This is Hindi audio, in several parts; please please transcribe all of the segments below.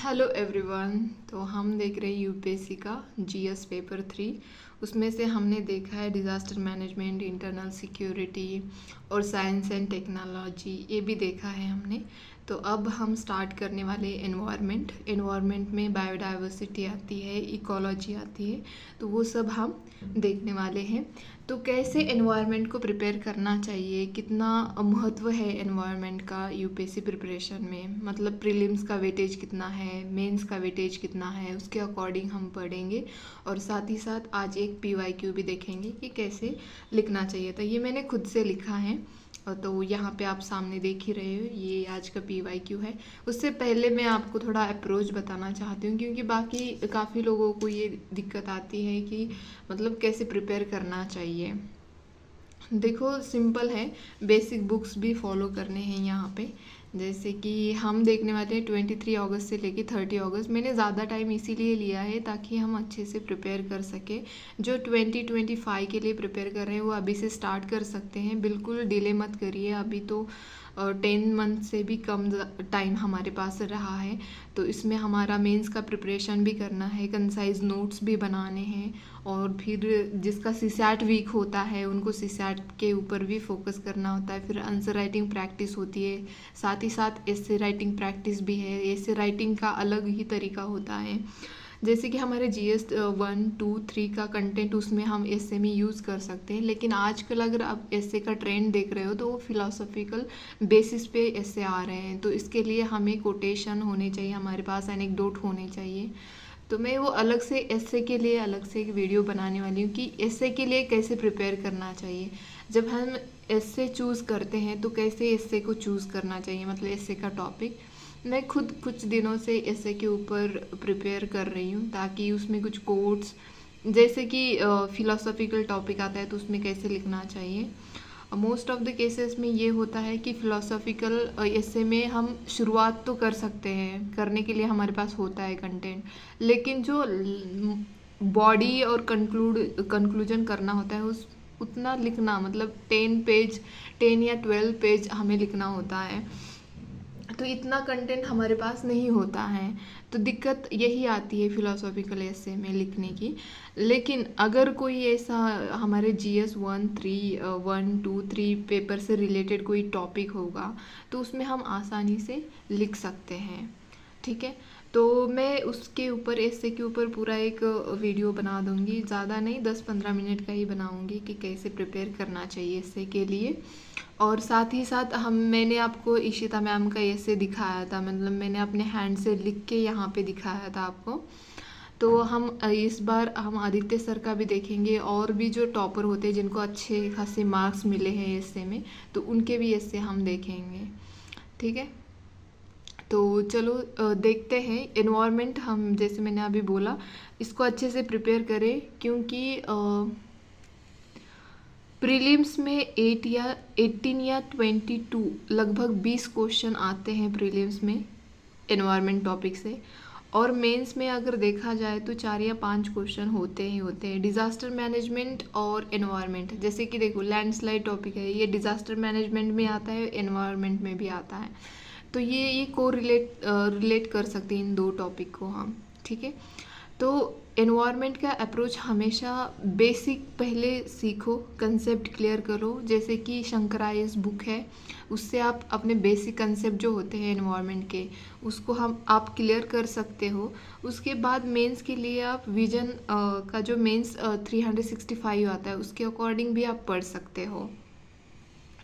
Hello everyone. तो हम देख रहे हैं यूपीएससी का जीएस पेपर 3। उसमें से हमने देखा है डिज़ास्टर मैनेजमेंट, इंटरनल सिक्योरिटी और साइंस एंड टेक्नोलॉजी, ये भी देखा है हमने। तो अब हम स्टार्ट करने वाले एनवायरनमेंट में बायोडाइवर्सिटी आती है, इकोलॉजी आती है, तो वो सब हम देखने वाले हैं। तो कैसे एनवायरनमेंट को प्रिपेयर करना चाहिए, कितना महत्व है एनवायरनमेंट का यूपीएससी प्रिपरेशन में, मतलब प्रीलिम्स का वेटेज कितना है, मेंस का वेटेज कितना है, उसके अकॉर्डिंग हम पढ़ेंगे। और साथ ही साथ आज एक पीवाईक्यू भी देखेंगे कि कैसे लिखना चाहिए था। ये मैंने खुद से लिखा है, तो यहाँ पे आप सामने देख ही रहे हो, ये आज का पीवाईक्यू है। उससे पहले मैं आपको थोड़ा अप्रोच बताना चाहती हूँ, क्योंकि बाकी काफ़ी लोगों को ये दिक्कत आती है कि मतलब कैसे प्रिपेयर करना चाहिए। देखो सिंपल है, बेसिक बुक्स भी फॉलो करने हैं यहाँ पे। जैसे कि हम देखने वाले हैं 23 अगस्त से लेके 30 अगस्त। मैंने ज़्यादा टाइम इसीलिए लिया है ताकि हम अच्छे से प्रिपेयर कर सके। जो 2025 के लिए प्रिपेयर कर रहे हैं वो अभी से स्टार्ट कर सकते हैं, बिल्कुल डिले मत करिए। अभी तो 10 मंथ से भी कम टाइम हमारे पास रहा है, तो इसमें हमारा मेंस का प्रिपरेशन भी करना है, कंसाइज नोट्स भी बनाने हैं, और फिर जिसका सीसैट वीक होता है उनको सीसैट के ऊपर भी फोकस करना होता है। फिर आंसर राइटिंग प्रैक्टिस होती है, साथ ही साथ एसे राइटिंग प्रैक्टिस भी है। एसे राइटिंग का अलग ही तरीका होता है। जैसे कि हमारे जीएस 1, 2, 3 का कंटेंट, उसमें हम एसे में यूज़ कर सकते हैं, लेकिन आजकल अगर आप एसे का ट्रेंड देख रहे हो तो वो फिलोसॉफिकल बेसिस पे एसे आ रहे हैं। तो इसके लिए हमें कोटेशन होने चाहिए, हमारे पास एनेक्डोट होने चाहिए। तो मैं वो अलग से एसे के लिए अलग से एक वीडियो बनाने वाली हूँ कि एसे के लिए कैसे प्रिपेयर करना चाहिए। जब हम एसे चूज़ करते हैं तो कैसे एसे को चूज़ करना चाहिए, मतलब एसे का टॉपिक। मैं खुद कुछ दिनों से एसे के ऊपर प्रिपेयर कर रही हूँ, ताकि उसमें कुछ कोट्स, जैसे कि फिलोसॉफिकल टॉपिक आता है तो उसमें कैसे लिखना चाहिए। मोस्ट ऑफ द केसेस में ये होता है कि फ़िलोसॉफिकल ऐसे में हम शुरुआत तो कर सकते हैं, करने के लिए हमारे पास होता है कंटेंट, लेकिन जो बॉडी और कंक्लूजन करना होता है उस उतना लिखना, मतलब 10 या 12 पेज हमें लिखना होता है, तो इतना कंटेंट हमारे पास नहीं होता है। तो दिक्कत यही आती है फिलोसॉफिकल एसे में लिखने की। लेकिन अगर कोई ऐसा हमारे जीएस 1, 2, 3 पेपर से रिलेटेड कोई टॉपिक होगा तो उसमें हम आसानी से लिख सकते हैं, ठीक है। तो मैं उसके ऊपर, एसे के ऊपर पूरा एक वीडियो बना दूंगी, ज़्यादा नहीं, 10-15 मिनट का ही बनाऊंगी कि कैसे प्रिपेयर करना चाहिए एसे के लिए। और साथ ही साथ मैंने आपको इशिता मैम का ऐसे दिखाया था, मतलब मैंने अपने हैंड से लिख के यहाँ पे दिखाया था आपको। तो हम इस बार हम आदित्य सर का भी देखेंगे, और भी जो टॉपर होते हैं जिनको अच्छे खासे मार्क्स मिले हैं ऐसे में, तो उनके भी ऐसे हम देखेंगे, ठीक है। तो चलो देखते हैं। एनवायरनमेंट हम, जैसे मैंने अभी बोला, इसको अच्छे से प्रिपेयर करें, क्योंकि प्रीलिम्स में 18 या 22 लगभग 20 क्वेश्चन आते हैं प्रीलिम्स में एनवायरनमेंट टॉपिक से। और मेंस में अगर देखा जाए तो 4 या 5 क्वेश्चन होते ही होते हैं, डिज़ास्टर मैनेजमेंट और एनवायरनमेंट। जैसे कि देखो लैंडस्लाइड टॉपिक है, ये डिज़ास्टर मैनेजमेंट में आता है, एनवायरनमेंट में भी आता है। तो ये को रिलेट कर सकते हैं इन दो टॉपिक को हम, ठीक है। तो एनवायरनमेंट का अप्रोच हमेशा बेसिक पहले सीखो, कंसेप्ट क्लियर करो। जैसे कि शंकराइज बुक है, उससे आप अपने बेसिक कंसेप्ट जो होते हैं एनवायरनमेंट के, उसको आप क्लियर कर सकते हो। उसके बाद मेंस के लिए आप विजन का जो मेंस 365 आता है उसके अकॉर्डिंग भी आप पढ़ सकते हो,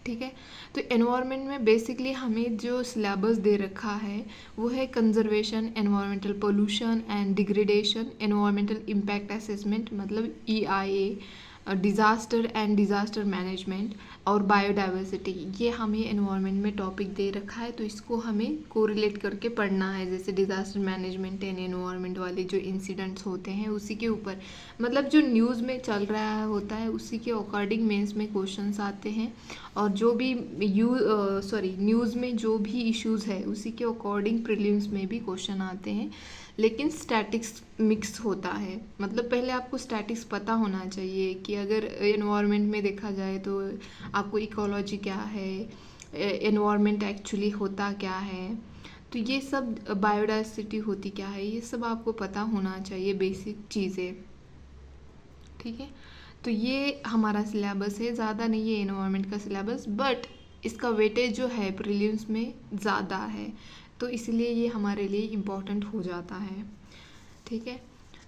ठीक है। तो एनवायरनमेंट में बेसिकली हमें जो सिलेबस दे रखा है वो है conservation, environmental pollution and degradation, environmental impact assessment मतलब EIA, disaster and disaster management, और बायोडाइवर्सिटी। ये हमें एनवायरनमेंट में टॉपिक दे रखा है, तो इसको हमें कोरिलेट करके पढ़ना है। जैसे डिज़ास्टर मैनेजमेंट एंड एनवायरनमेंट वाले जो इंसिडेंट्स होते हैं उसी के ऊपर, मतलब जो न्यूज़ में चल रहा होता है उसी के अकॉर्डिंग मेंस में क्वेश्चंस आते हैं। और जो भी न्यूज़ में जो भी इश्यूज़ है उसी के अकॉर्डिंग प्रीलिम्स में भी क्वेश्चन आते हैं। लेकिन स्टैटिक्स मिक्स होता है, मतलब पहले आपको स्टैटिक्स पता होना चाहिए कि अगर एनवायरनमेंट में देखा जाए तो आपको इकोलॉजी क्या है, एनवायरनमेंट एक्चुअली होता क्या है। तो ये सब बायोडाइवर्सिटी होती क्या है, ये सब आपको पता होना चाहिए, बेसिक चीज़ें। ठीक है, तो ये हमारा सिलेबस है, ज़्यादा नहीं है एनवायरनमेंट का सिलेबस, बट इसका वेटेज जो है प्रीलिम्स में ज़्यादा है, तो इसलिए ये हमारे लिए इम्पोर्टेंट हो जाता है। ठीक है,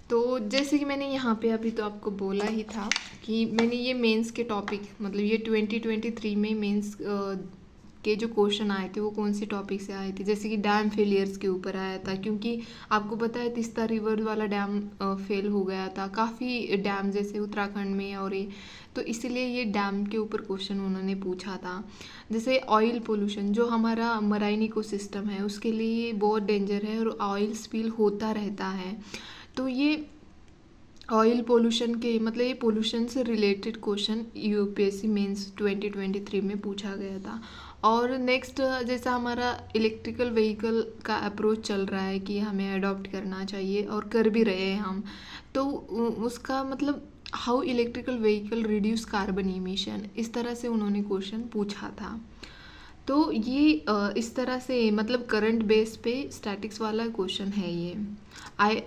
तो जैसे कि मैंने यहाँ पे अभी तो आपको बोला ही था कि मैंने ये मेंस के टॉपिक, मतलब ये 2023 में मेंस के जो क्वेश्चन आए थे वो कौन से टॉपिक से आए थे, जैसे कि डैम फेलियर्स के ऊपर आया था, क्योंकि आपको पता है तीस्ता रिवर वाला डैम फेल हो गया था, काफ़ी डैम जैसे उत्तराखंड में, और ये तो इसीलिए ये डैम के ऊपर क्वेश्चन उन्होंने पूछा था। जैसे ऑयल पोल्यूशन, जो हमारा मराइन इकोसिस्टम है उसके लिए बहुत डेंजर है और ऑयल स्पिल होता रहता है, तो ये ऑयल पोल्यूशन के मतलब ये पोल्यूशन से रिलेटेड क्वेश्चन यूपीएससी मेंस 2023 में पूछा गया था। और नेक्स्ट जैसा हमारा इलेक्ट्रिकल व्हीकल का अप्रोच चल रहा है कि हमें अडॉप्ट करना चाहिए और कर भी रहे हैं हम, तो उसका मतलब how electrical vehicle reduce carbon emission, इस तरह से उन्होंने क्वेश्चन पूछा था। तो ये इस तरह से मतलब करंट बेस पे स्टैटिक्स वाला क्वेश्चन है ये। आई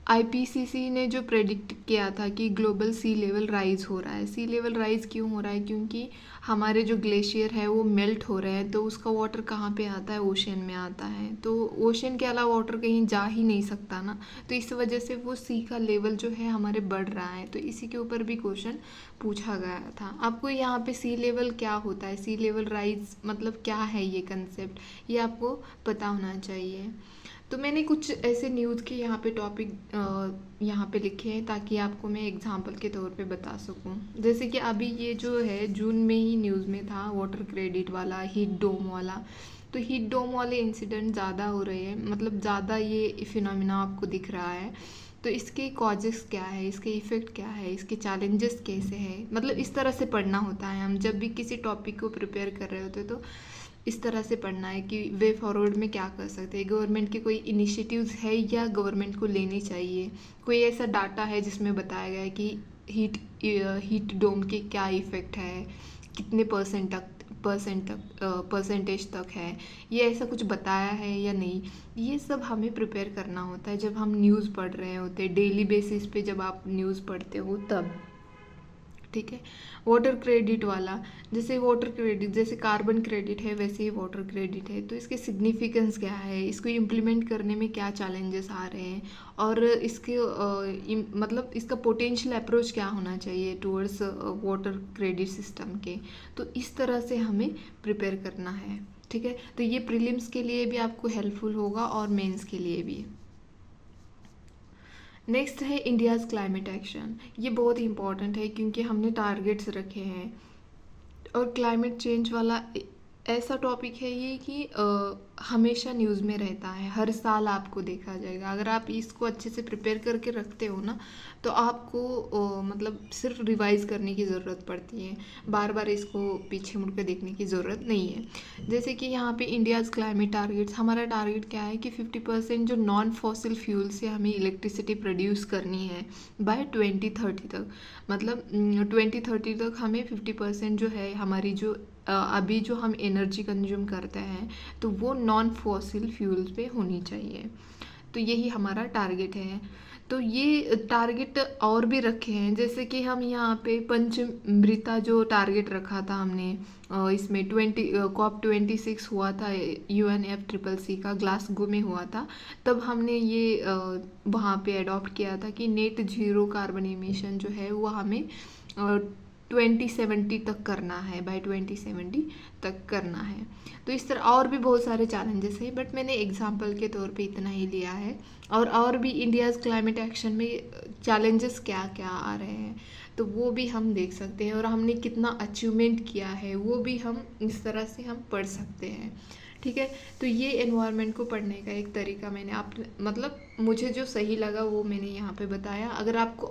आईपीसीसी ने जो प्रेडिक्ट किया था कि ग्लोबल सी लेवल राइज हो रहा है, सी लेवल राइज क्यों हो रहा है, क्योंकि हमारे जो ग्लेशियर है वो मेल्ट हो रहे हैं, तो उसका वाटर कहाँ पे आता है, ओशन में आता है, तो ओशन के अलावा वाटर कहीं जा ही नहीं सकता ना, तो इस वजह से वो सी का लेवल जो है हमारे बढ़ रहा है, तो इसी के ऊपर भी क्वेश्चन पूछा गया था। आपको यहाँ पे सी लेवल क्या होता है, सी लेवल राइज मतलब क्या है, ये कंसेप्ट ये आपको पता होना चाहिए। तो मैंने कुछ ऐसे न्यूज़ के यहाँ पे टॉपिक यहाँ पे लिखे हैं ताकि आपको मैं एग्जांपल के तौर पे बता सकूँ। जैसे कि अभी ये जो है जून में ही न्यूज़ में था वाटर क्रेडिट वाला, हीट डोम वाला, तो हीट डोम वाले इंसिडेंट ज़्यादा हो रहे हैं, मतलब ज़्यादा ये फिनोमिना आपको दिख रहा है, तो इसके कॉजेस क्या है, इसके इफ़ेक्ट क्या है, इसके चैलेंजेस कैसे हैं, मतलब इस तरह से पढ़ना होता है। हम जब भी किसी टॉपिक को प्रिपेयर कर रहे होते तो इस तरह से पढ़ना है कि वे फॉरवर्ड में क्या कर सकते हैं, गवर्नमेंट के कोई इनिशिएटिव्स है या गवर्नमेंट को लेनी चाहिए, कोई ऐसा डाटा है जिसमें बताया गया है कि हीट डोम के क्या इफ़ेक्ट है, कितने परसेंटेज तक है, ये ऐसा कुछ बताया है या नहीं, ये सब हमें प्रिपेयर करना होता है जब हम न्यूज़ पढ़ रहे होते हैं, डेली बेसिस पे जब आप न्यूज़ पढ़ते हो तब। ठीक है, वाटर क्रेडिट वाला, जैसे वाटर क्रेडिट जैसे कार्बन क्रेडिट है वैसे ही वाटर क्रेडिट है, तो इसके सिग्निफिकेंस क्या है, इसको इम्प्लीमेंट करने में क्या चैलेंजेस आ रहे हैं, और इसके मतलब इसका पोटेंशियल अप्रोच क्या होना चाहिए टुवर्ड्स वाटर क्रेडिट सिस्टम के, तो इस तरह से हमें प्रिपेयर करना है। ठीक है, तो ये प्रीलिम्स के लिए भी आपको हेल्पफुल होगा और मेंस के लिए भी। नेक्स्ट है इंडियाज़ क्लाइमेट एक्शन, ये बहुत ही इंपॉर्टेंट है क्योंकि हमने टारगेट्स रखे हैं, और क्लाइमेट चेंज वाला ऐसा टॉपिक है ये कि हमेशा न्यूज़ में रहता है, हर साल आपको देखा जाएगा। अगर आप इसको अच्छे से प्रिपेयर करके रखते हो ना, तो आपको मतलब सिर्फ रिवाइज़ करने की ज़रूरत पड़ती है, बार बार इसको पीछे मुड़ कर देखने की ज़रूरत नहीं है। जैसे कि यहाँ पे इंडियाज़ क्लाइमेट टारगेट्स, हमारा टारगेट क्या है कि 50% जो नॉन फॉसिल फ्यूल से हमें इलेक्ट्रिसिटी प्रोड्यूस करनी है बाय 2030 तक, मतलब 2030 तक हमें 50% जो है हमारी जो अभी जो हम एनर्जी कंज्यूम करते हैं तो वो नॉन फॉसिल फ्यूल्स पे होनी चाहिए, तो यही हमारा टारगेट है। तो ये टारगेट और भी रखे हैं, जैसे कि हम यहाँ पे पंचमृता जो टारगेट रखा था हमने इसमें COP26 हुआ था, UNFCCC का ग्लासगो में हुआ था, तब हमने ये वहाँ पे अडॉप्ट किया था कि नेट जीरो कार्बन इमिशन जो है वो हमें 2070 तक करना है, बाय 2070 तक करना है। तो इस तरह और भी बहुत सारे चैलेंजेस हैं, बट मैंने एग्जांपल के तौर पे इतना ही लिया है, और भी इंडियाज़ क्लाइमेट एक्शन में चैलेंजेस क्या क्या आ रहे हैं तो वो भी हम देख सकते हैं, और हमने कितना अचीवमेंट किया है वो भी हम इस तरह से हम पढ़ सकते हैं। ठीक है, तो ये एनवायरनमेंट को पढ़ने का एक तरीका मैंने आप मतलब मुझे जो सही लगा वो मैंने यहाँ पे बताया। अगर आपको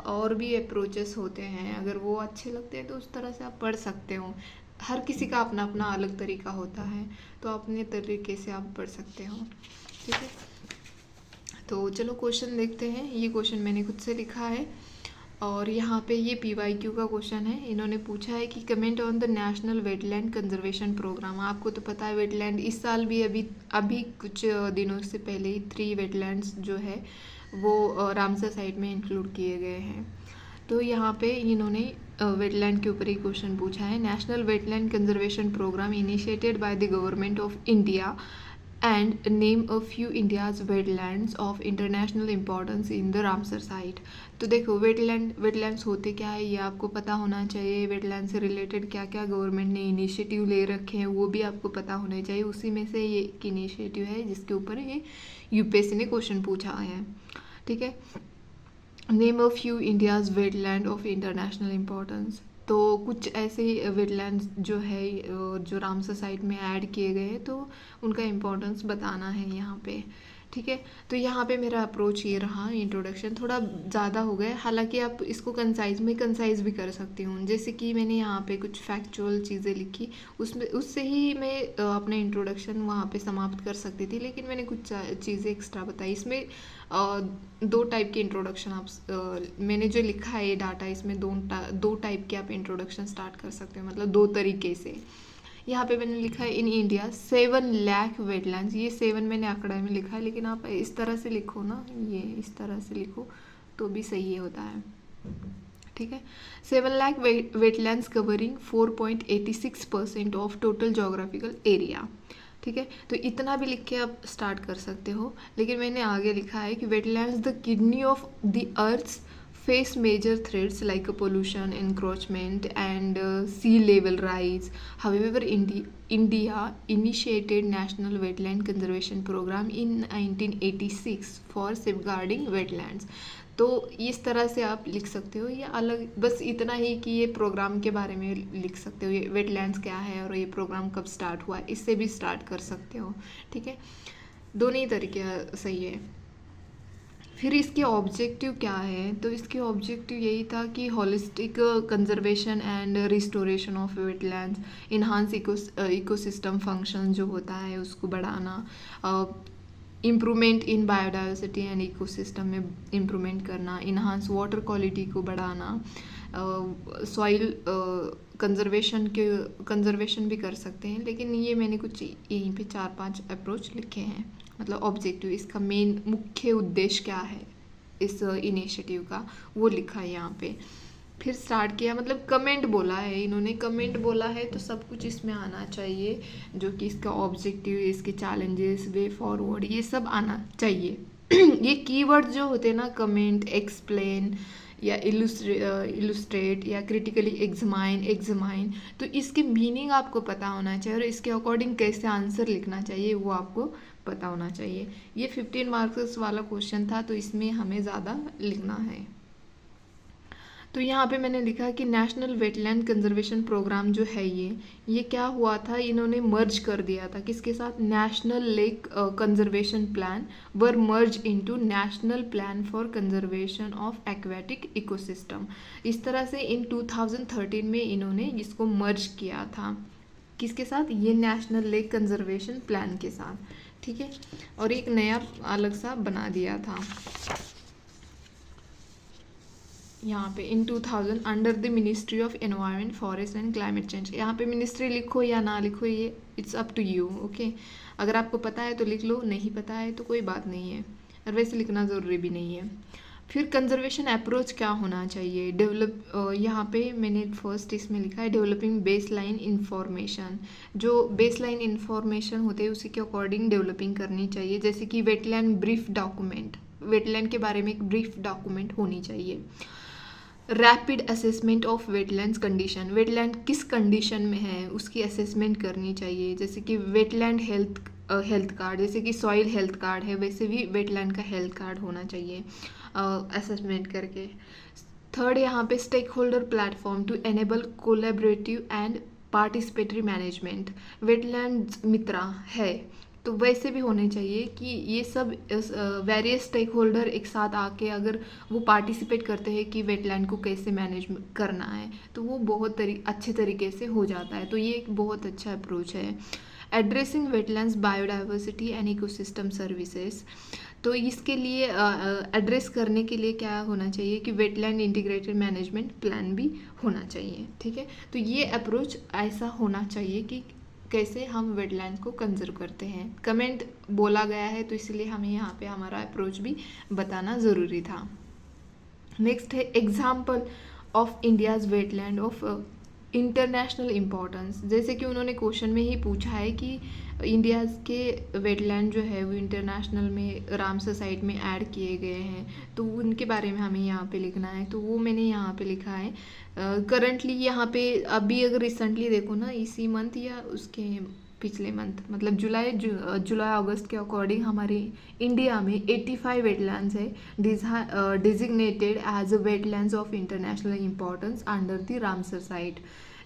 और भी अप्रोचेस होते हैं, अगर वो अच्छे लगते हैं तो उस तरह से आप पढ़ सकते हो, हर किसी का अपना अपना अलग तरीका होता है, तो अपने तरीके से आप पढ़ सकते हो। ठीक है, तो चलो क्वेश्चन देखते हैं। ये क्वेश्चन मैंने खुद से लिखा है। और यहाँ पे ये PYQ का क्वेश्चन है। इन्होंने पूछा है कि comment on the national wetland conservation programme. आपको तो पता है वेटलैंड इस साल भी अभी कुछ दिनों से पहले ही 3 वेटलैंड्स जो है वो रामसर साइट में इंक्लूड किए गए हैं। तो यहाँ पे इन्होंने वेटलैंड के ऊपर ही क्वेश्चन पूछा है। National wetland conservation programme initiated by the government of India and name a few India's wetlands of international importance in the Ramsar site। तो देखो वेटलैंड्स होते क्या है ये आपको पता होना चाहिए। वेटलैंड से रिलेटेड क्या क्या गवर्नमेंट ने इनिशिएटिव ले रखे हैं वो भी आपको पता होना चाहिए। उसी में से ये एक इनिशिएटिव है जिसके ऊपर ये UPSC ने क्वेश्चन पूछा है, ठीक है। Name a few India's wetland of international importance. तो कुछ ऐसे वेटलैंड्स जो है जो रामसर साइट में ऐड किए गए हैं तो उनका इम्पोर्टेंस बताना है यहाँ पे, ठीक है। तो यहाँ पे मेरा अप्रोच ये रहा। इंट्रोडक्शन थोड़ा ज़्यादा हो गया, हालांकि आप इसको कंसाइज भी कर सकती हूँ। जैसे कि मैंने यहाँ पे कुछ फैक्चुअल चीज़ें लिखी, उससे ही मैं अपना इंट्रोडक्शन वहाँ पे समाप्त कर सकती थी, लेकिन मैंने कुछ चीज़ें एक्स्ट्रा बताई। इसमें 2 टाइप के इंट्रोडक्शन मैंने जो लिखा है ये डाटा, इसमें 2 टाइप के आप इंट्रोडक्शन स्टार्ट कर सकते हो, मतलब 2 तरीके से। यहाँ पे मैंने लिखा है इन इंडिया 7 लाख वेटलैंड्स। ये 7 मैंने आंकड़ा में लिखा है, लेकिन आप इस तरह से लिखो ना, ये इस तरह से लिखो तो भी सही होता है, ठीक है। 7 lakh wetlands covering 4.86% of total geographical area, ठीक है। तो इतना भी लिख के आप स्टार्ट कर सकते हो, लेकिन मैंने आगे लिखा है कि wetlands the kidney of the earth's face major threats like pollution, encroachment and sea level rise. However, India initiated National Wetland Conservation Program in 1986 for safeguarding wetlands. तो इस तरह से आप लिख सकते हो, या अलग बस इतना ही कि ये प्रोग्राम के बारे में लिख सकते हो, ये वेटलैंड्स क्या है और ये प्रोग्राम कब स्टार्ट हुआ, इससे भी स्टार्ट कर सकते हो, ठीक है। दोनों ही तरीके सही है। फिर इसके ऑब्जेक्टिव क्या है, तो इसके ऑब्जेक्टिव यही था कि holistic conservation and restoration of wetlands, enhance ecosystem function जो होता है उसको बढ़ाना, improvement in biodiversity and ecosystem में इम्प्रूवमेंट करना, इन्हांस वाटर क्वालिटी को बढ़ाना, सॉइल कंजर्वेशन भी कर सकते हैं। लेकिन ये मैंने कुछ यहीं पे 4-5 अप्रोच लिखे हैं, मतलब ऑब्जेक्टिव, इसका मेन मुख्य उद्देश्य क्या है इस इनिशिएटिव का वो लिखा है यहाँ पे। फिर स्टार्ट किया, मतलब कमेंट बोला है इन्होंने, कमेंट बोला है तो सब कुछ इसमें आना चाहिए, जो कि इसका ऑब्जेक्टिव, इसके चैलेंजेस, वे फॉरवर्ड, ये सब आना चाहिए। ये कीवर्ड जो होते हैं ना, कमेंट, एक्सप्लेन या इलुस्ट्रेट या क्रिटिकली एग्जामाइन, तो इसके मीनिंग आपको पता होना चाहिए और इसके अकॉर्डिंग कैसे आंसर लिखना चाहिए वो आपको पता होना चाहिए। ये 15 मार्क्स वाला क्वेश्चन था, तो इसमें हमें ज़्यादा लिखना है। तो यहाँ पे मैंने लिखा कि नेशनल वेटलैंड कंजर्वेशन प्रोग्राम जो है ये क्या हुआ था, इन्होंने मर्ज कर दिया था किसके साथ, national lake conservation plan were merge into national plan for conservation of aquatic ecosystem. इस तरह से इन 2013 में इन्होंने इसको मर्ज किया था, किसके साथ, ये नेशनल लेक कंजर्वेशन प्लान के साथ, ठीक है। और एक नया अलग सा बना दिया था यहाँ पे in 2000 under the ministry of environment, forest and climate change. यहाँ पे मिनिस्ट्री लिखो या ना लिखो, ये it's up to you, okay. अगर आपको पता है तो लिख लो, नहीं पता है तो कोई बात नहीं है, और वैसे लिखना ज़रूरी भी नहीं है। फिर कंजर्वेशन अप्रोच क्या होना चाहिए, यहाँ पे मैंने फर्स्ट इसमें लिखा है डेवलपिंग बेस लाइन इंफॉर्मेशन। जो बेस लाइन इंफॉर्मेशन होते हैं उसी के अकॉर्डिंग डेवलपिंग करनी चाहिए, जैसे कि वेटलैंड ब्रीफ डॉक्यूमेंट, वेटलैंड के बारे में एक ब्रीफ डॉक्यूमेंट होनी चाहिए। Rapid assessment of wetlands condition, wetland किस कंडीशन में है उसकी असेसमेंट करनी चाहिए, जैसे कि वेटलैंड हेल्थ कार्ड, जैसे कि सॉइल हेल्थ कार्ड है वैसे भी वेटलैंड का हेल्थ कार्ड होना चाहिए असेसमेंट करके। थर्ड, यहाँ पे stake holder platform to enable collaborative and participatory management, wetland Mitra है तो वैसे भी होने चाहिए कि ये सब वेरियस स्टेक होल्डर एक साथ आके अगर वो पार्टिसिपेट करते हैं कि वेटलैंड को कैसे मैनेज करना है तो वो बहुत अच्छे तरीके से हो जाता है, तो ये एक बहुत अच्छा अप्रोच है। Addressing wetlands biodiversity and ecosystem services, तो इसके लिए एड्रेस करने के लिए क्या होना चाहिए कि वेटलैंड इंटीग्रेटेड मैनेजमेंट प्लान भी होना चाहिए, ठीक है। तो ये अप्रोच ऐसा होना चाहिए कि कैसे हम वेटलैंड्स को कंजर्व करते हैं। कमेंट बोला गया है तो इसलिए हमें यहाँ पे हमारा अप्रोच भी बताना ज़रूरी था। नेक्स्ट है example of India's wetland of international importance. जैसे कि उन्होंने क्वेश्चन में ही पूछा है कि इंडिया के वेटलैंड जो है वो इंटरनेशनल में रामसर साइट में ऐड किए गए हैं, तो उनके बारे में हमें यहाँ पे लिखना है। तो वो मैंने यहाँ पे लिखा है। करंटली यहाँ पे अभी अगर रिसेंटली देखो ना, इसी मंथ या उसके पिछले मंथ, मतलब जुलाई अगस्त के अकॉर्डिंग हमारे इंडिया में 85 वेटलैंड्स है designated as a wetlands of international importance under the Ramsar site,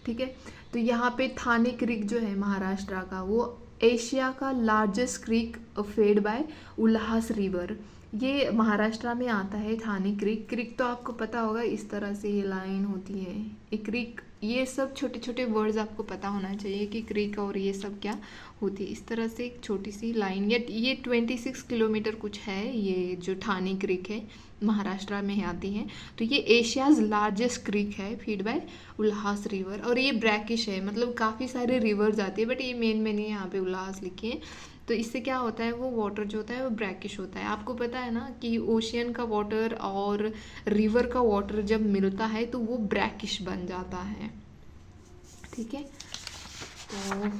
ठीक है। तो यहाँ पे थाने क्रीक जो है महाराष्ट्र का, वो एशिया का largest creek fed by Ulhas river, ये महाराष्ट्र में आता है थाने क्रीक। क्रीक तो आपको पता होगा, इस तरह से ये लाइन होती है, ये क्रीक, ये सब छोटे छोटे वर्ड्स आपको पता होना चाहिए कि क्रीक और ये सब क्या होती है। इस तरह से एक छोटी सी लाइन, ये 26 किलोमीटर कुछ है, ये जो ठाणे क्रीक है महाराष्ट्र में आती है। तो ये एशियाज़ लार्जेस्ट क्रीक है फीड बाय उल्हास रिवर, और ये ब्रैकिश है, मतलब काफ़ी सारे रिवर्स आती है, बट ये मेन मैंने यहाँ पे उल्हास लिखी है। तो इससे क्या होता है, वो वाटर जो होता है वो ब्रैकिश होता है। आपको पता है ना कि ओशियन का वाटर और रिवर का वाटर जब मिलता है तो वो ब्रैकिश बन जाता है, ठीक है। तो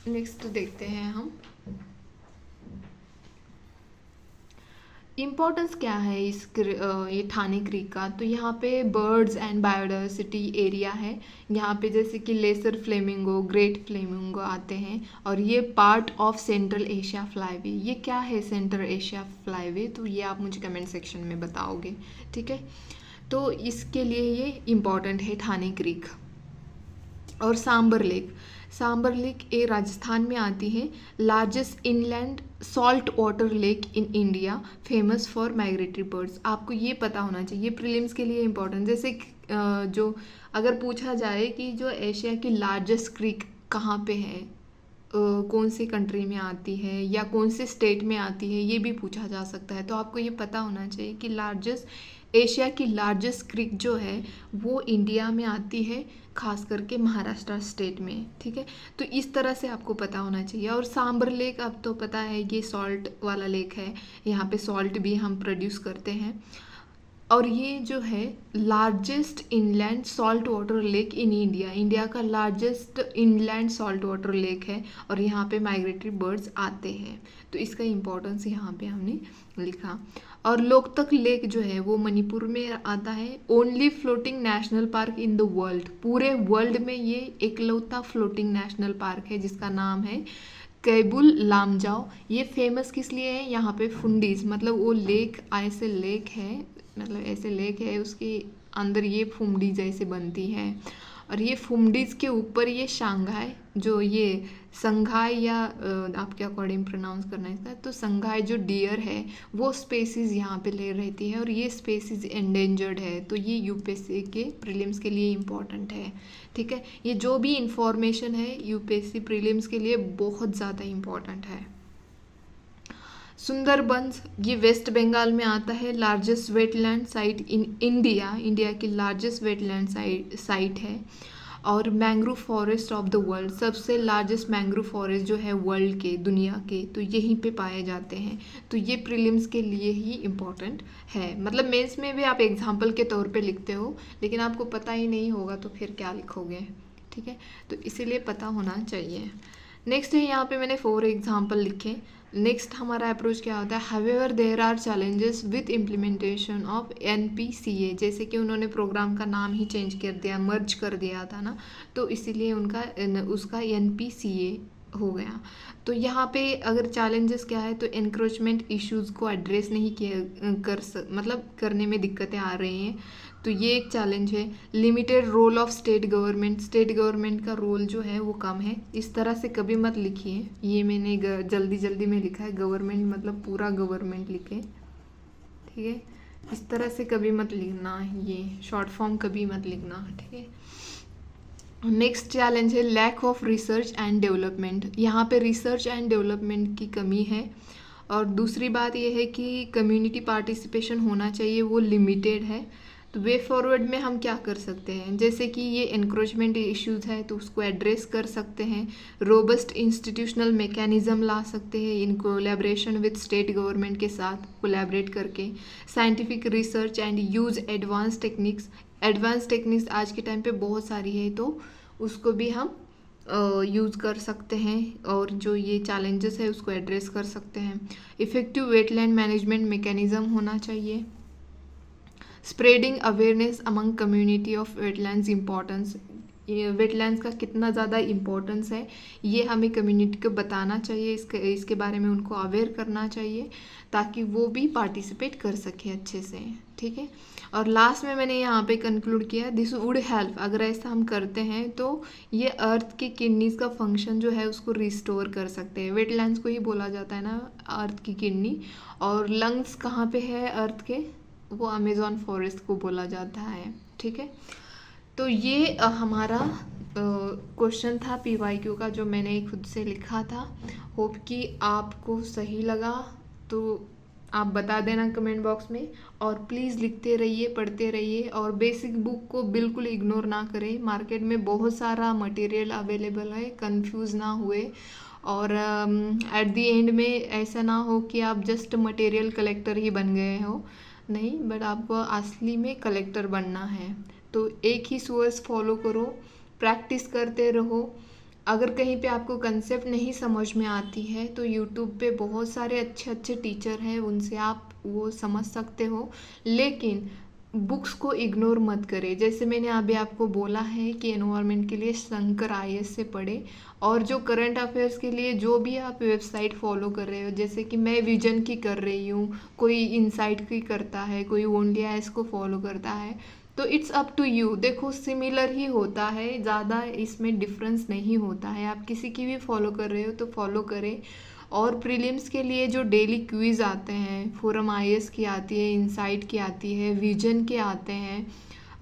नेक्स्ट देखते हैं हम इम्पोर्टेंस क्या है इस ये ठाणे क्रीक का। तो यहाँ पे बर्ड्स एंड बायोडाइवर्सिटी एरिया है, यहाँ पे जैसे कि लेसर फ्लेमिंगो, ग्रेट फ्लेमिंगो आते हैं, और ये part of central Asia flyway. ये क्या है सेंट्रल एशिया फ्लाईवे, तो ये आप मुझे कमेंट सेक्शन में बताओगे, ठीक है। तो इसके लिए ये इम्पॉर्टेंट है ठाणे क्रीक। और सांबर लेक ये राजस्थान में आती है, largest inland salt water lake in India, famous for migratory birds. आपको ये पता होना चाहिए, प्रीलिम्स के लिए इम्पोर्टेंट। जैसे जो अगर पूछा जाए कि जो एशिया की लार्जेस्ट क्रीक कहाँ पे है, कौन सी कंट्री में आती है या कौन से स्टेट में आती है, ये भी पूछा जा सकता है। तो आपको ये पता होना चाहिए कि एशिया की लार्जेस्ट क्रीक जो है वो इंडिया में आती है, खास करके महाराष्ट्र स्टेट में, ठीक है। तो इस तरह से आपको पता होना चाहिए। और सांबर लेक, अब तो पता है ये सॉल्ट वाला लेक है, यहाँ पे सॉल्ट भी हम प्रोड्यूस करते हैं। और ये जो है largest inland salt water lake in India का largest inland salt water lake है, और यहाँ पे माइग्रेटरी बर्ड्स आते हैं। तो इसका इम्पोर्टेंस यहाँ पे हमने लिखा। और लोकतक लेक जो है वो मणिपुर में आता है, only floating national park in the world, पूरे वर्ल्ड में ये इकलौता फ्लोटिंग नेशनल पार्क है जिसका नाम है कैबुल लामजाओ। ये फेमस किस लिए है, यहाँ पे फुंडीज, मतलब वो लेक ऐसे लेक है, मतलब ऐसे लेक है, उसके अंदर ये फुमडी जैसे बनती है, और ये फुमडीज के ऊपर ये शंघाई, जो ये संघाई या आपके अकॉर्डिंग प्रोनाउंस करना है, तो संघाई जो डियर है वो स्पेसीज यहाँ पे ले रहती है, और ये स्पेसीज एंडेंजर्ड है। तो ये यूपीएससी के प्रीलिम्स के लिए इम्पॉर्टेंट है, ठीक है। ये जो भी इंफॉर्मेशन है यूपीएससी प्रीलिम्स के लिए बहुत ज़्यादा इम्पॉर्टेंट है। सुंदरबंस ये वेस्ट बंगाल में आता है, largest wetland site in India की लार्जेस्ट वेटलैंड साइट है। और mangrove forest of the world, सबसे लार्जेस्ट मैंग्रोव फॉरेस्ट जो है वर्ल्ड के, दुनिया के, तो यहीं पे पाए जाते हैं। तो ये प्रीलिम्स के लिए ही इम्पोर्टेंट है, मतलब मेंस में भी आप एग्जाम्पल के तौर पे लिखते हो, लेकिन आपको पता ही नहीं होगा तो फिर क्या लिखोगे, ठीक है। तो इसीलिए पता होना चाहिए। नेक्स्ट है, यहाँ पे मैंने 4 एग्जाम्पल लिखे। नेक्स्ट हमारा अप्रोच क्या होता है, however there are challenges with implementation of NPCA, जैसे कि उन्होंने प्रोग्राम का नाम ही चेंज कर दिया, मर्ज कर दिया था ना, तो इसीलिए उसका NPCA हो गया। तो यहाँ पे अगर चैलेंजेस क्या है, तो एनक्रोचमेंट इश्यूज़ को एड्रेस नहीं मतलब करने में दिक्कतें आ रही हैं, तो ये एक चैलेंज है। Limited role of state government का रोल जो है वो कम है। इस तरह से कभी मत लिखिए, ये मैंने जल्दी में लिखा है, गवर्नमेंट मतलब पूरा गवर्नमेंट लिखे, ठीक है। इस तरह से कभी मत लिखना, ये शॉर्ट फॉर्म कभी मत लिखना, ठीक है। नेक्स्ट चैलेंज है lack of research and development, यहाँ पे रिसर्च एंड डेवलपमेंट की कमी है। और दूसरी बात यह है कि कम्युनिटी पार्टिसिपेशन होना चाहिए, वो लिमिटेड है। तो वे फॉरवर्ड में हम क्या कर सकते हैं, जैसे कि ये एनक्रोचमेंट इश्यूज है तो उसको एड्रेस कर सकते हैं, रोबस्ट इंस्टीट्यूशनल मैकेनिज्म ला सकते हैं in collaboration with state government के साथ कोलैबोरेट करके, scientific research and use advance techniques. Advance techniques आज के टाइम पे बहुत सारी है तो उसको भी हम यूज़ कर सकते हैं और जो ये चैलेंजेस है उसको एड्रेस कर सकते हैं। इफ़ेक्टिव वेटलैंड मैनेजमेंट मैकेनिज्म होना चाहिए। Spreading awareness among community of wetlands importance, wetlands का कितना ज़्यादा इम्पोर्टेंस है ये हमें कम्युनिटी को बताना चाहिए, इसके बारे में उनको अवेयर करना चाहिए ताकि वो भी पार्टिसिपेट कर सके अच्छे से, ठीक है। और लास्ट में मैंने यहाँ पे कंक्लूड किया, दिस वुड हेल्प, अगर ऐसा हम करते हैं तो ये अर्थ के किडनीज का फंक्शन जो है उसको रिस्टोर कर सकते हैं। वेटलैंड्स को ही बोला जाता है ना अर्थ की किडनी, और लंग्स कहाँ पे है अर्थ के, वो अमेज़ॉन फॉरेस्ट को बोला जाता है, ठीक है। तो ये हमारा क्वेश्चन था PYQ का जो मैंने खुद से लिखा था। होप कि आपको सही लगा तो आप बता देना कमेंट बॉक्स में, और प्लीज़ लिखते रहिए, पढ़ते रहिए, और बेसिक बुक को बिल्कुल इग्नोर ना करें। मार्केट में बहुत सारा मटेरियल अवेलेबल है, कंफ्यूज ना हुए, और एट द एंड में ऐसा ना हो कि आप जस्ट मटेरियल कलेक्टर ही बन गए हो, नहीं, बट आपको असली में कलेक्टर बनना है। तो एक ही सोर्स फॉलो करो, प्रैक्टिस करते रहो। अगर कहीं पे आपको कंसेप्ट नहीं समझ में आती है तो यूट्यूब पे बहुत सारे अच्छे अच्छे टीचर हैं, उनसे आप वो समझ सकते हो, लेकिन बुक्स को इग्नोर मत करें। जैसे मैंने अभी आपको बोला है कि एनवायरनमेंट के लिए शंकर IAS से पढ़े, और जो करंट अफेयर्स के लिए जो भी आप वेबसाइट फॉलो कर रहे हो, जैसे कि मैं विजन की कर रही हूँ, कोई इनसाइट की करता है, कोई ओनली IAS को फॉलो करता है, तो इट्स अप टू यू। देखो सिमिलर ही होता है, ज़्यादा इसमें डिफरेंस नहीं होता है। आप किसी की भी फॉलो कर रहे हो तो फॉलो करें। और प्रीलिम्स के लिए जो डेली क्विज़ आते हैं, फोरम IAS की आती है, इनसाइट की आती है, विजन के आते हैं,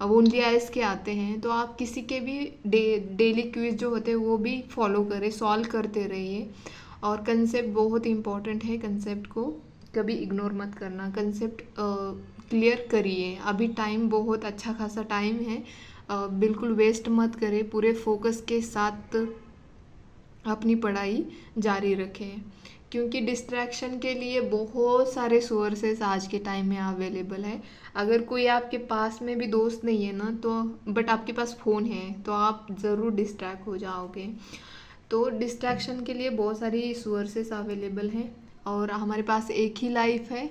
अब ओनली IAS के आते हैं, तो आप किसी के भी डेली क्विज़ जो होते हैं वो भी फॉलो करें, सॉल्व करते रहिए। और कंसेप्ट बहुत इंपॉर्टेंट है, कंसेप्ट को कभी इग्नोर मत करना, कंसेप्ट क्लियर करिए। अभी टाइम बहुत अच्छा खासा टाइम है, बिल्कुल वेस्ट मत करें, पूरे फोकस के साथ अपनी पढ़ाई जारी रखें, क्योंकि डिस्ट्रैक्शन के लिए बहुत सारे सोर्सेस आज के टाइम में अवेलेबल है। अगर कोई आपके पास में भी दोस्त नहीं है ना, तो बट आपके पास फ़ोन है तो आप ज़रूर डिस्ट्रैक्ट हो जाओगे। तो डिस्ट्रैक्शन के लिए बहुत सारी सोर्सेस अवेलेबल हैं, और हमारे पास एक ही लाइफ है,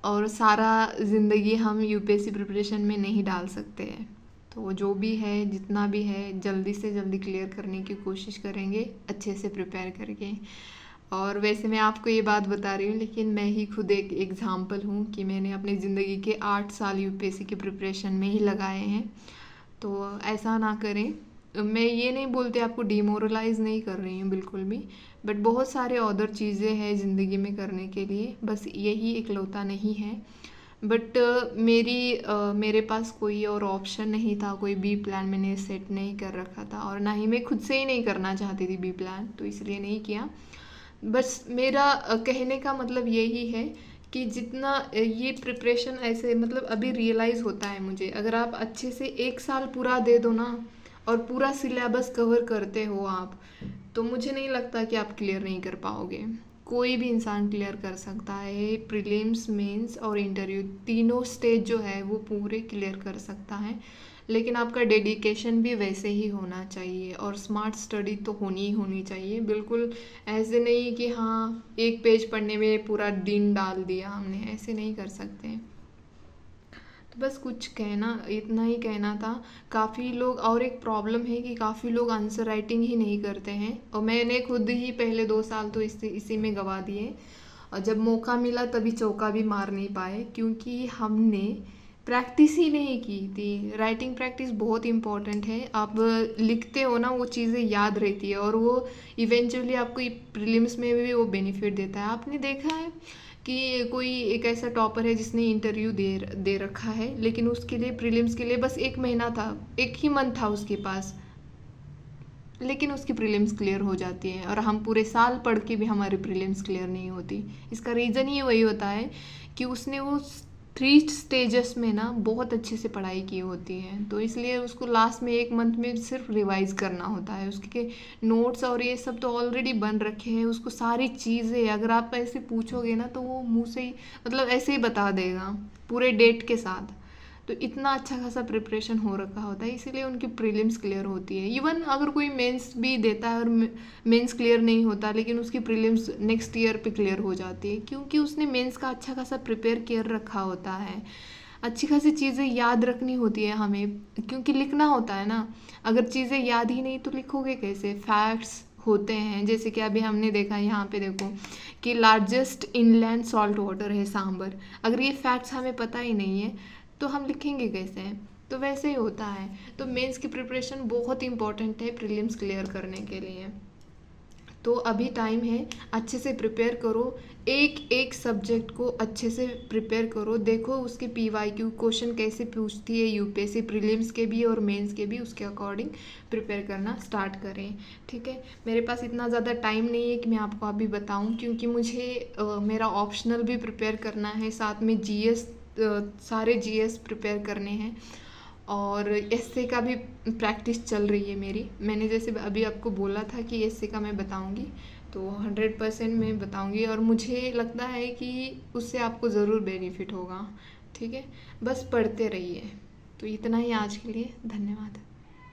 और सारा ज़िंदगी हम UPSC प्रिपरेशन में नहीं डाल सकते हैं। तो जो भी है, जितना भी है, जल्दी से जल्दी क्लियर करने की कोशिश करेंगे, अच्छे से प्रिपेयर करके। और वैसे मैं आपको ये बात बता रही हूँ, लेकिन मैं ही खुद एक एग्ज़ाम्पल हूँ कि मैंने अपनी ज़िंदगी के 8 साल UPSC की प्रिपरेशन में ही लगाए हैं। तो ऐसा ना करें। मैं ये नहीं बोलती, आपको डिमोरलाइज नहीं कर रही हूँ बिल्कुल भी, बट बहुत सारे अदर चीज़ें हैं ज़िंदगी में करने के लिए, बस यही इकलौता नहीं है। बट मेरे पास कोई और ऑप्शन नहीं था, कोई बी प्लान मैंने सेट नहीं कर रखा था, और ना ही मैं खुद से ही नहीं करना चाहती थी बी प्लान, तो इसलिए नहीं किया। बस मेरा कहने का मतलब यही है कि जितना ये प्रिपरेशन ऐसे मतलब अभी रियलाइज़ होता है मुझे, अगर आप अच्छे से 1 साल पूरा दे दो ना और पूरा सिलेबस कवर करते हो आप, तो मुझे नहीं लगता कि आप क्लियर नहीं कर पाओगे। कोई भी इंसान क्लियर कर सकता है, प्रीलिम्स, मेंस और इंटरव्यू तीनों स्टेज जो है वो पूरे क्लियर कर सकता है, लेकिन आपका डेडिकेशन भी वैसे ही होना चाहिए, और स्मार्ट स्टडी तो होनी चाहिए। बिल्कुल ऐसे नहीं कि हाँ एक पेज पढ़ने में पूरा दिन डाल दिया हमने, ऐसे नहीं कर सकते। तो बस कुछ कहना, इतना ही कहना था। काफ़ी लोग, और एक प्रॉब्लम है कि काफ़ी लोग आंसर राइटिंग ही नहीं करते हैं, और मैंने खुद ही पहले 2 साल तो इसी में गवा दिए, और जब मौका मिला तभी चौका भी मार नहीं पाए, क्योंकि हमने प्रैक्टिस ही नहीं की थी। राइटिंग प्रैक्टिस बहुत इंपॉर्टेंट है, आप लिखते हो ना वो चीज़ें याद रहती है, और वो इवेंचुअली आपको प्रीलिम्स में भी वो बेनिफिट देता है। आपने देखा है कि कोई एक ऐसा टॉपर है जिसने इंटरव्यू दे रखा है, लेकिन उसके लिए प्रीलिम्स के लिए बस 1 महीना था, 1 ही मंथ था उसके पास, लेकिन उसकी प्रीलिम्स क्लियर हो जाती है, और हम पूरे साल पढ़ के भी हमारी प्रीलिम्स क्लियर नहीं होती। इसका रीज़न ही वही होता है कि उसने वो 3 स्टेजेस में ना बहुत अच्छे से पढ़ाई की होती है, तो इसलिए उसको लास्ट में 1 मंथ में सिर्फ रिवाइज करना होता है। उसके नोट्स और ये सब तो ऑलरेडी बन रखे हैं, उसको सारी चीज़ें अगर आप ऐसे पूछोगे ना तो वो मुँह से ही मतलब ऐसे ही बता देगा पूरे डेट के साथ। तो इतना अच्छा खासा प्रिपरेशन हो रखा होता है, इसीलिए उनकी प्रीलिम्स क्लियर होती है। इवन अगर कोई मेंस भी देता है और मेंस क्लियर नहीं होता, लेकिन उसकी प्रीलिम्स नेक्स्ट ईयर पे क्लियर हो जाती है, क्योंकि उसने मेंस का अच्छा खासा प्रिपेयर कर रखा होता है। अच्छी खासी चीज़ें याद रखनी होती है हमें, क्योंकि लिखना होता है ना। अगर चीज़ें याद ही नहीं तो लिखोगे कैसे। फैक्ट्स होते हैं, जैसे कि अभी हमने देखा, यहाँ पे देखो कि लार्जेस्ट इनलैंड सॉल्ट वाटर है सांबर। अगर ये फैक्ट्स हमें पता ही नहीं है तो हम लिखेंगे कैसे। तो वैसे ही होता है। तो मेंस की प्रिपरेशन बहुत इंपॉर्टेंट है प्रीलिम्स क्लियर करने के लिए। तो अभी टाइम है, अच्छे से प्रिपेयर करो, एक एक सब्जेक्ट को अच्छे से प्रिपेयर करो। देखो उसके PYQ क्वेश्चन कैसे पूछती है यूपीएससी, प्रीलिम्स के भी और मेंस के भी, उसके अकॉर्डिंग प्रिपेयर करना स्टार्ट करें। ठीक है, मेरे पास इतना ज़्यादा टाइम नहीं है कि मैं आपको अभी बताऊं, क्योंकि मुझे मेरा ऑप्शनल भी प्रिपेयर करना है, साथ में GS सारे GS प्रिपेयर करने हैं, और एसए का भी प्रैक्टिस चल रही है मेरी। मैंने जैसे अभी आपको बोला था कि एसए का मैं बताऊंगी, तो 100% मैं बताऊंगी, और मुझे लगता है कि उससे आपको ज़रूर बेनिफिट होगा। ठीक है, बस पढ़ते रहिए। तो इतना ही आज के लिए, धन्यवाद।